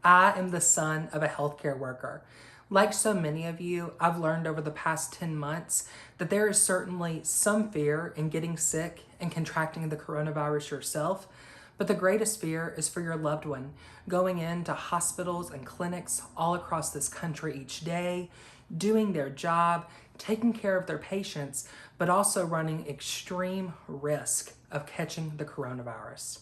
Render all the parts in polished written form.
I am the son of a healthcare worker. Like so many of you, I've learned over the past 10 months that there is certainly some fear in getting sick and contracting the coronavirus yourself, but the greatest fear is for your loved one going into hospitals and clinics all across this country each day, doing their job, taking care of their patients, but also running extreme risk of catching the coronavirus.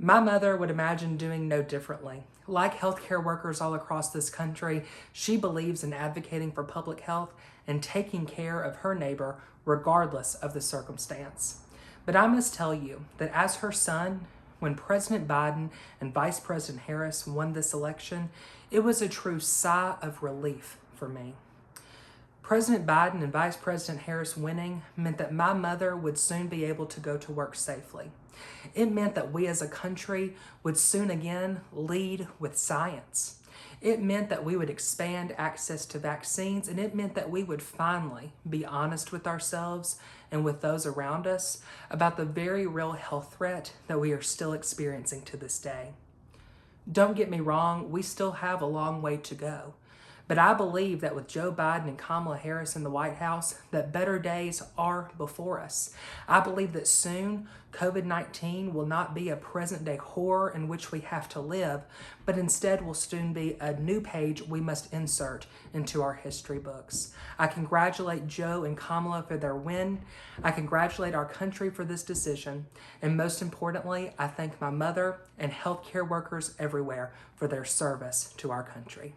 My mother would imagine doing no differently. Like healthcare workers all across this country, she believes in advocating for public health and taking care of her neighbor regardless of the circumstance. But I must tell you that as her son, when President Biden and Vice President Harris won this election, it was a true sigh of relief for me. President Biden and Vice President Harris winning meant that my mother would soon be able to go to work safely. It meant that we as a country would soon again lead with science. It meant that we would expand access to vaccines, and it meant that we would finally be honest with ourselves and with those around us about the very real health threat that we are still experiencing to this day. Don't get me wrong, we still have a long way to go. But I believe that with Joe Biden and Kamala Harris in the White House, that better days are before us. I believe that soon COVID-19 will not be a present-day horror in which we have to live, but instead will soon be a new page we must insert into our history books. I congratulate Joe and Kamala for their win. I congratulate our country for this decision. And most importantly, I thank my mother and healthcare workers everywhere for their service to our country.